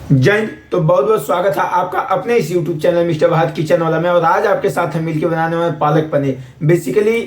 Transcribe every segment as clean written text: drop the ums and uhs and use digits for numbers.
जय हिंद। तो बहुत बहुत स्वागत है आपका अपने इस YouTube चैनल मिस्टर भात किचन वाला में। और आज आपके साथ हम मिलकर बनाने वाले पालक पनीर। बेसिकली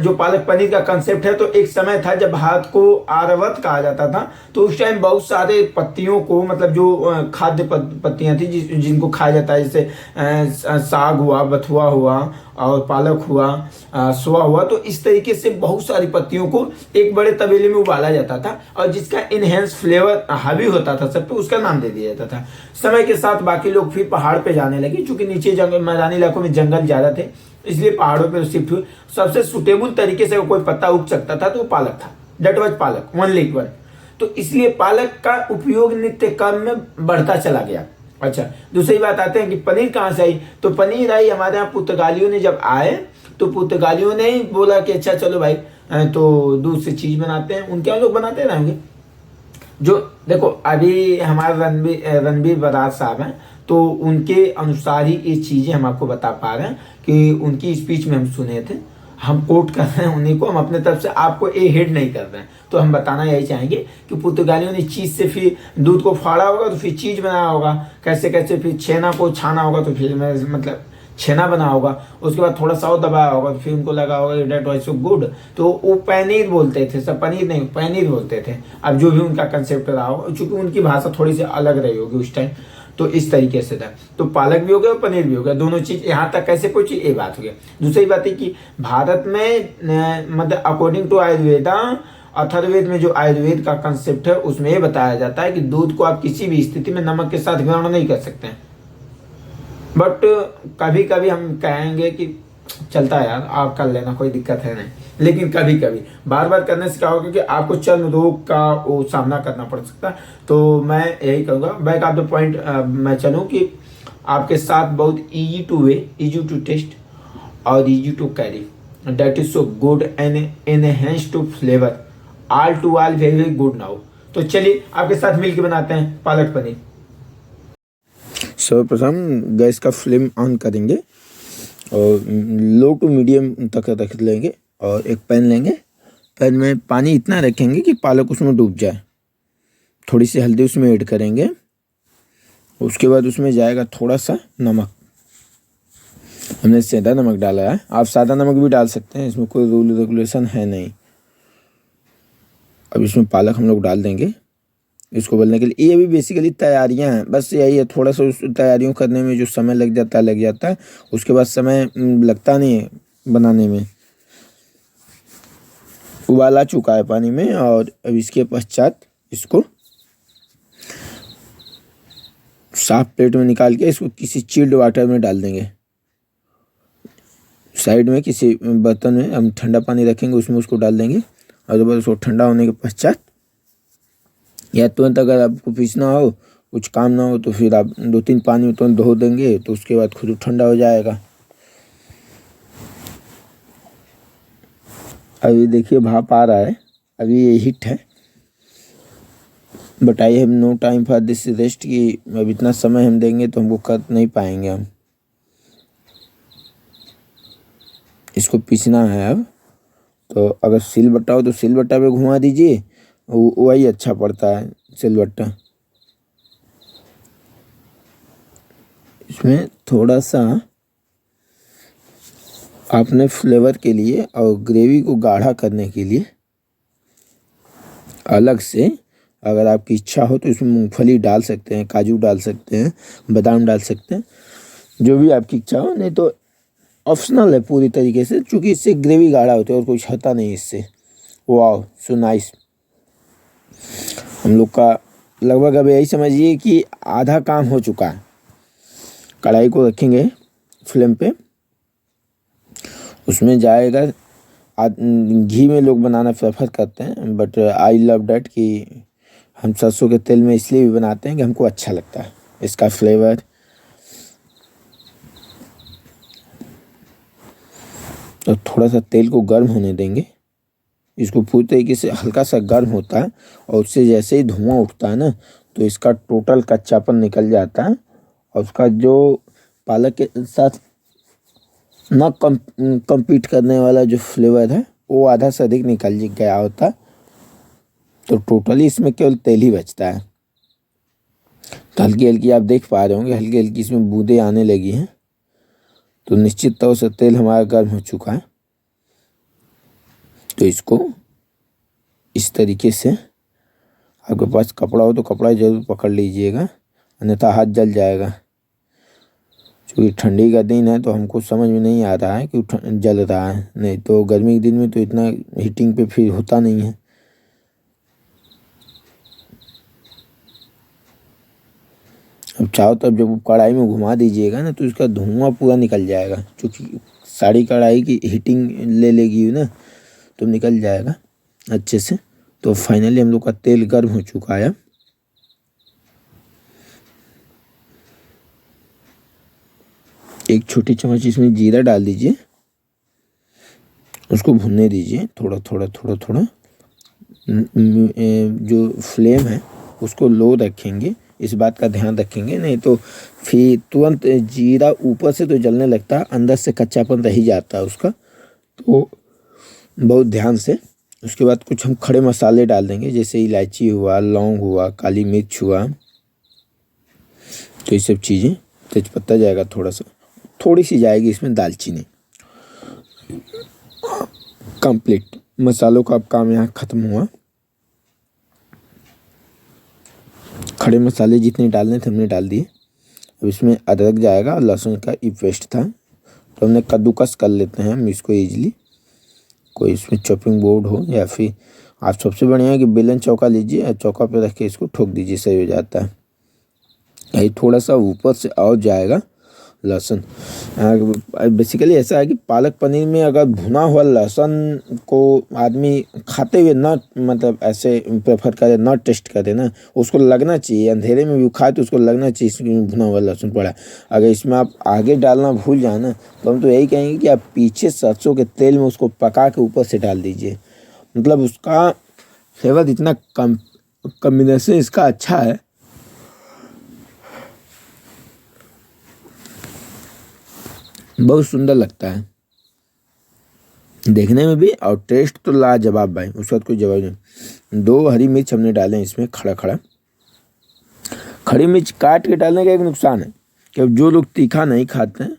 जो पालक पनीर का कंसेप्ट है, तो एक समय था जब भात को आर्यवत कहा जाता था। तो उस टाइम बहुत सारे पत्तियों को, मतलब जो खाद्य पत्तियां थी जिनको खाया जाता है, जैसे साग हुआ, बथुआ हुआ और पालक हुआ, सोआ हुआ। तो इस तरीके से बहुत सारी पत्तियों को एक बड़े तबेले में उबाला जाता था और जिसका इनहेंस फ्लेवर हावी होता था सब पे, उसका नाम दे दिया जाता था। समय के साथ बाकी लोग फिर पहाड़ पे जाने लगे, क्योंकि नीचे जंगल, मैदानी इलाकों में जंगल ज्यादा थे, इसलिए पहाड़ों पे शिफ्ट हुए। सबसे सुटेबल तरीके से कोई पत्ता उग सकता था तो वो पालक था। डेट वॉज पालक ओनली वन। तो इसलिए पालक का उपयोग नित्य कर्म में बढ़ता चला गया। अच्छा, दूसरी बात आते हैं कि पनीर कहाँ से आई। तो पनीर आई हमारे यहाँ पुर्तगालियों ने जब आए, तो पुर्तगालियों ने ही बोला कि अच्छा चलो भाई, तो दूध से चीज बनाते हैं। उनके यहाँ लोग बनाते रहेंगे। जो देखो, अभी हमारे रणबीर बरार साहब हैं, तो उनके अनुसार ही ये चीजें हम आपको बता पा रहे हैं कि उनकी स्पीच में हम सुने थे। हम कोट कर रहे हैं उन्हीं को, हम अपने तरफ से आपको ए हेड नहीं कर रहे हैं। तो हम बताना यही चाहेंगे कि पुर्तगालियों ने चीज से फिर दूध को फाड़ा होगा तो फिर चीज बनाया होगा, कैसे कैसे फिर छेना को छाना होगा तो फिर मतलब छेना बना होगा, उसके बाद थोड़ा सा और दबाया होगा तो फिर उनको लगा होगा डेट वाज सो गुड, तो वो पनीर बोलते थे। सब पनीर नहीं, पनीर बोलते थे। अब जो भी उनका कंसेप्ट रहा हो, चूंकि उनकी भाषा थोड़ी सी अलग रही होगी उस टाइम, तो इस तरीके से था। तो पालक भी हो गया और पनीर भी हो गया, दोनों चीज यहाँ तक कैसे पहुंची, ये बात हो गया। दूसरी बात है कि भारत में मतलब अकॉर्डिंग टू आयुर्वेदा, अथर्ववेद में जो आयुर्वेद का कंसेप्ट है, उसमें ये बताया जाता है कि दूध को आप किसी भी स्थिति में नमक के साथ ग्रहण नहीं कर सकते हैं। बट कभी कभी हम कहेंगे कि चलता है यार, आप कर लेना, कोई दिक्कत है नहीं। लेकिन कभी कभी बार बार करने से क्या होगा कि आपको चर्म रोग का वो सामना करना पड़ सकता है। तो मैं यही कहूँगा, बैक ऑफ द पॉइंट मैं चलूँ कि आपके साथ बहुत easy to way, easy to taste और easy to carry, that is so good and enhance to flavour, all to all very very good now. तो चलिए आपके साथ मिलकर बनाते हैं पालक पनीर। सर्वप्रथम गैस का फ्लेम ऑन करेंगे और लो टू मीडियम तक रख लेंगे और एक पैन लेंगे। पैन में पानी इतना रखेंगे कि पालक उसमें डूब जाए। थोड़ी सी हल्दी उसमें ऐड करेंगे। उसके बाद उसमें जाएगा थोड़ा सा नमक। हमने सेंधा नमक डाला है, आप सादा नमक भी डाल सकते हैं, इसमें कोई रूल रेगुलेशन है नहीं। अब इसमें पालक हम लोग डाल देंगे इसको उबलने के लिए। ये भी बेसिकली तैयारियां हैं, बस यही है, थोड़ा सा उस तैयारियों करने में जो समय लग जाता है। उसके बाद समय लगता नहीं है बनाने में। उबाल आ चुका है पानी में और अब इसके पश्चात इसको साफ प्लेट में निकाल के इसको किसी चिल्ड वाटर में डाल देंगे। साइड में किसी बर्तन में हम ठंडा पानी रखेंगे, उसमें उसको डाल देंगे। और जब उसको ठंडा होने के पश्चात, या तुरंत अगर आपको पीसना हो, कुछ काम ना हो, तो फिर आप 2-3 पानी में तुरंत धो देंगे, तो उसके बाद खुद ठंडा हो जाएगा। अभी देखिए भाप आ रहा है, अभी ये हिट है। But I have no time for this rest, कि अब इतना समय हम देंगे तो हमको कर नहीं पाएंगे। हम इसको पीसना है अब। तो अगर सिलबट्टा हो तो सिलबट्टा पे घुमा दीजिए, वही अच्छा पड़ता है सिलबट्टा। इसमें थोड़ा सा आपने फ्लेवर के लिए और ग्रेवी को गाढ़ा करने के लिए अलग से, अगर आपकी इच्छा हो तो इसमें मूंगफली डाल सकते हैं, काजू डाल सकते हैं, बादाम डाल सकते हैं, जो भी आपकी इच्छा हो। नहीं तो ऑप्शनल है पूरी तरीके से, क्योंकि इससे ग्रेवी गाढ़ा होता है और कुछ होता नहीं इससे। वाह सो नाइस। हम लोग का लगभग अब यही समझिए कि आधा काम हो चुका है। कढ़ाई को रखेंगे फ्लेम पे, उसमें जाएगा घी में लोग बनाना प्रेफर करते हैं, बट आई लव डैट कि हम सरसों के तेल में इसलिए भी बनाते हैं कि हमको अच्छा लगता है इसका फ्लेवर। तो थोड़ा सा तेल को गर्म होने देंगे। इसको पूरी तरीके से हल्का सा गर्म होता है और उससे जैसे ही धुआं उठता है ना, तो इसका टोटल कच्चापन निकल जाता है और उसका जो पालक के साथ ना कम्पीट करने वाला जो फ्लेवर है, वो आधा से अधिक निकल गया होता है। तो टोटली इसमें केवल तेल ही बचता है। तो हल्की हल्की आप देख पा रहे होंगे, हल्की हल्की इसमें बूंदें आने लगी हैं। तो निश्चित तौर से तेल हमारा गर्म हो चुका है। तो इसको इस तरीके से, आपके पास कपड़ा हो तो कपड़ा जरूर पकड़ लीजिएगा, अन्यथा हाथ जल जाएगा। क्योंकि ठंडी का दिन है तो हमको समझ में नहीं आ रहा है कि जल रहा है, नहीं तो गर्मी के दिन में तो इतना हीटिंग पे फिर होता नहीं है। अब चाहो तब जब कढ़ाई में घुमा दीजिएगा ना तो इसका धुआं पूरा निकल जाएगा, क्योंकि सारी कढ़ाई की हीटिंग ले लेगी ना, तो निकल जाएगा अच्छे से। तो फाइनली हम लोग का तेल गर्म हो चुका है। एक छोटी चम्मच इसमें जीरा डाल दीजिए, उसको भुनने दीजिए थोड़ा थोड़ा थोड़ा थोड़ा। जो फ्लेम है उसको लो रखेंगे, इस बात का ध्यान रखेंगे, नहीं तो फिर तुरंत जीरा ऊपर से तो जलने लगता है, अंदर से कच्चापन रह ही जाता है उसका, तो बहुत ध्यान से। उसके बाद कुछ हम खड़े मसाले डाल देंगे, जैसे इलायची हुआ, लौंग हुआ, काली मिर्च हुआ, तो ये सब चीज़ें। तेजपत्ता जाएगा थोड़ा सा, थोड़ी सी जाएगी इसमें दालचीनी। कंप्लीट मसालों का अब काम यहाँ ख़त्म हुआ। खड़े मसाले जितने डालने थे हमने डाल दिए। अब इसमें अदरक जाएगा, लहसुन का ये पेस्ट था, तो हमने कद्दूकस कर लेते हैं हम इसको ईजिली। कोई इसमें चॉपिंग बोर्ड हो या फिर आप सबसे बढ़िया है कि बेलन चौका लीजिए और चौका पे रख के इसको ठोक दीजिए, सही हो जाता है। यही थोड़ा सा ऊपर से और जाएगा लहसुन। बेसिकली ऐसा है कि पालक पनीर में अगर भुना हुआ लहसुन को आदमी खाते हुए ना, मतलब ऐसे प्रेफर करे ना, टेस्ट करे ना, उसको लगना चाहिए, अंधेरे में भी खाए तो उसको लगना चाहिए इसमें भुना हुआ लहसुन पड़ा है। अगर इसमें आप आगे डालना भूल जाए ना, तो हम तो यही कहेंगे कि आप पीछे सरसों के तेल में उसको पका के ऊपर से डाल दीजिए। मतलब उसका फ्लेवर इतना कम्बिनेशन इसका अच्छा है, बहुत सुंदर लगता है देखने में भी, और टेस्ट तो लाजवाब भाई, उसका कोई जवाब नहीं। 2 हरी मिर्च हमने डाले हैं इसमें खड़ा खड़ा। खड़ी मिर्च काट के डालने का एक नुकसान है कि अब जो लोग तीखा नहीं खाते हैं,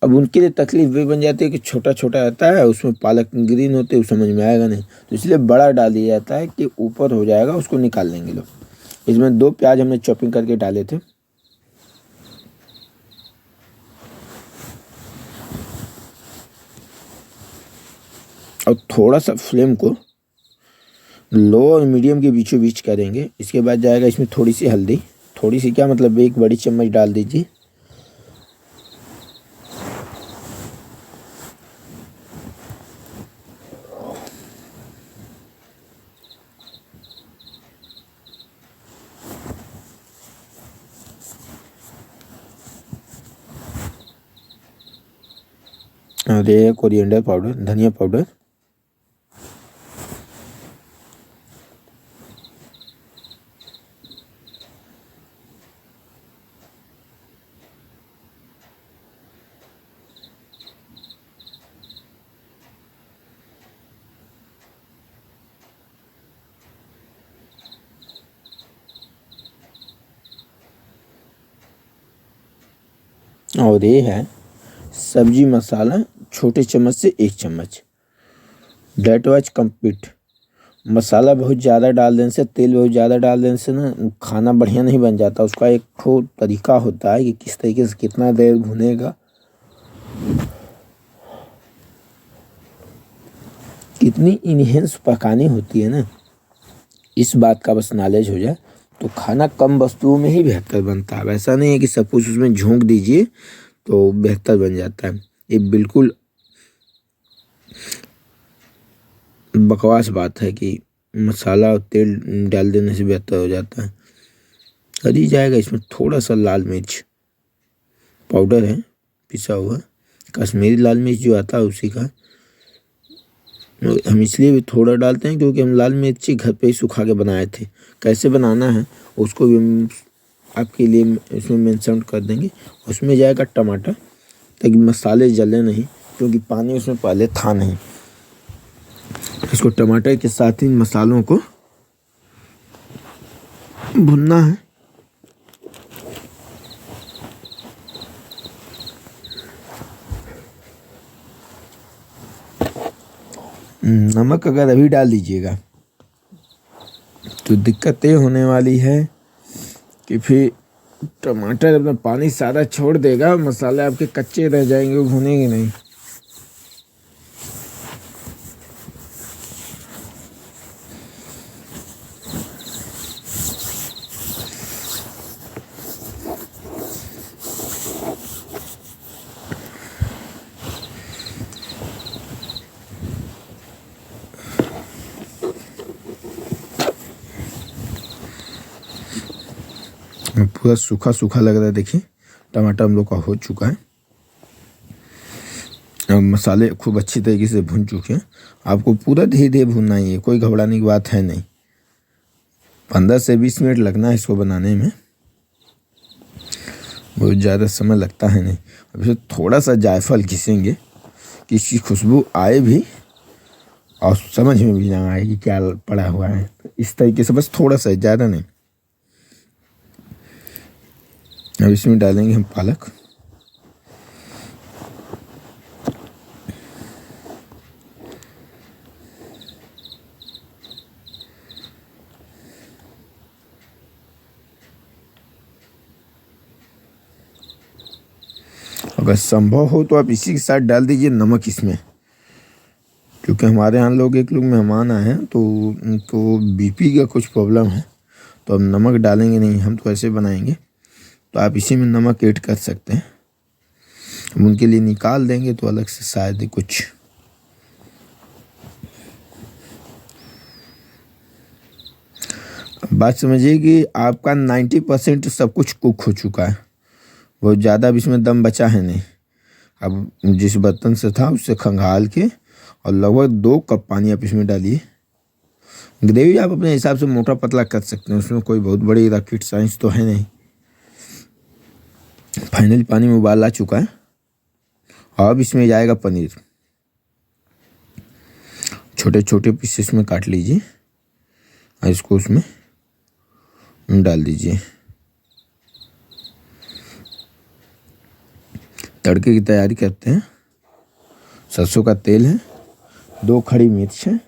अब उनके लिए तकलीफ भी बन जाती है कि छोटा छोटा रहता है, उसमें पालक ग्रीन होते हैं, समझ में आएगा नहीं, तो इसलिए बड़ा डाल दिया जाता है कि ऊपर हो जाएगा, उसको निकाल लेंगे लोग। इसमें 2 प्याज हमने चॉपिंग करके डाले थे। और थोड़ा सा फ्लेम को लो और मीडियम के बीचों बीच करेंगे। इसके बाद जाएगा इसमें थोड़ी सी हल्दी, थोड़ी सी क्या मतलब 1 बड़ी चम्मच डाल दीजिए। और ये कोरिएंडर पाउडर, धनिया पाउडर। और ये है सब्जी मसाला, छोटे चम्मच से 1 चम्मच। Date was complete. मसाला बहुत ज़्यादा डाल देने से, तेल बहुत ज़्यादा डाल देने से ना खाना बढ़िया नहीं बन जाता। उसका एक ठो तरीका होता है कि किस तरीके से कितना देर भुनेगा, कितनी इनहेंस पकानी होती है ना, इस बात का बस नॉलेज हो जाए तो खाना कम वस्तुओं में ही बेहतर बनता है। वैसा नहीं है कि सब कुछ उसमें झोंक दीजिए तो बेहतर बन जाता है, ये बिल्कुल बकवास बात है कि मसाला और तेल डाल देने से बेहतर हो जाता है। करी जाएगा इसमें थोड़ा सा लाल मिर्च पाउडर है, पिसा हुआ कश्मीरी लाल मिर्च जो आता है उसी का। हम इसलिए भी थोड़ा डालते हैं क्योंकि हम लाल मिर्ची घर पे ही सुखा के बनाए थे। कैसे बनाना है उसको भी हम आपके लिए इसमें मेंशन कर देंगे। उसमें जाएगा टमाटर, ताकि मसाले जले नहीं, क्योंकि पानी उसमें पहले था नहीं। इसको टमाटर के साथ ही मसालों को भुनना है। नमक अगर अभी डाल दीजिएगा तो दिक्कत ये होने वाली है कि फिर टमाटर अपना पानी सारा छोड़ देगा, मसाले आपके कच्चे रह जाएंगे, वो भुनेंगे नहीं। पूरा सूखा सूखा लग रहा है, देखिए टमाटर हम लोग का हो चुका है। अब मसाले खूब अच्छी तरीके से भुन चुके हैं। आपको पूरा धीरे धीरे भुनना ही है, कोई घबराने की बात है नहीं। 15 से 20 मिनट लगना है इसको बनाने में, बहुत ज़्यादा समय लगता है नहीं। अभी थोड़ा सा जायफल घिसेंगे कि इसकी खुशबू आए भी और समझ में भी ना आए कि क्या पड़ा हुआ है। इस तरीके से बस थोड़ा सा, ज़्यादा नहीं। अब इसमें डालेंगे हम पालक। अगर संभव हो तो आप इसी के साथ डाल दीजिए नमक इसमें, क्योंकि हमारे यहाँ एक लोग मेहमान आए हैं तो उनको बीपी का कुछ प्रॉब्लम है, तो अब नमक डालेंगे नहीं, हम तो ऐसे बनाएंगे। तो आप इसी में नमक ऐड कर सकते हैं। हम उनके लिए निकाल देंगे तो अलग से शायद कुछ। बात समझिए कि आपका 90% सब कुछ कुक हो चुका है, बहुत ज़्यादा अब इसमें दम बचा है नहीं। अब जिस बर्तन से था उससे खंगाल के और लगभग 2 कप पानी आप इसमें डालिए। ग्रेवी आप अपने हिसाब से मोटा पतला कर सकते हैं, उसमें कोई बहुत बड़ी रॉकेट साइंस तो है नहीं। फाइनली पानी में उबाल आ चुका है। अब इसमें जाएगा पनीर, छोटे छोटे पीसेस में काट लीजिए और इसको उसमें डाल दीजिए। तड़के की तैयारी करते हैं। सरसों का तेल है, 2 खड़ी मिर्च है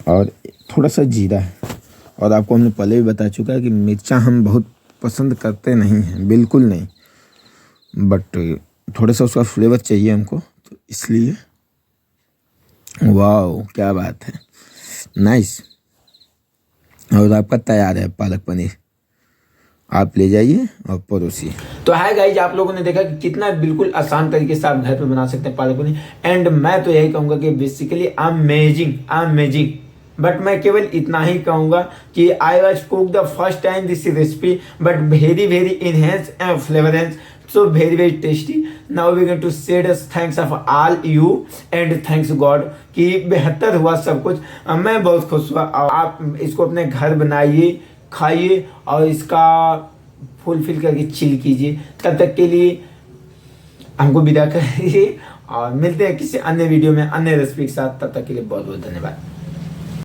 और थोड़ा सा जीरा है। और आपको हमने पहले भी बता चुका है कि मिर्चा हम बहुत पसंद करते नहीं हैं, बिल्कुल नहीं, बट थोड़ा सा उसका फ्लेवर चाहिए हमको, तो इसलिए। वाह क्या बात है, नाइस। और आपका तैयार है पालक पनीर, आप ले जाइए और परोसिए। तो है गाइज, आप लोगों ने देखा कि कितना बिल्कुल आसान तरीके से आप घर पे बना सकते हैं पालक पनीर। एंड मैं तो यही कहूँगा कि बेसिकली अमेजिंग। बट मैं केवल इतना ही कहूँगा कि I was cook the first time this recipe, but very enhance and flavour and so very tasty. Now we going to say the thanks of all you and thanks God कि बेहतर हुआ सब कुछ। मैं बहुत खुश हुआ। आप इसको अपने घर बनाइए, खाइए और इसका फुलफिल करके चिल कीजिए। तब तक के लिए हमको विदा करिए और मिलते हैं किसी अन्य वीडियो में अन्य रेसिपी के साथ। तब तक के लिए बहुत बहुत धन्यवाद।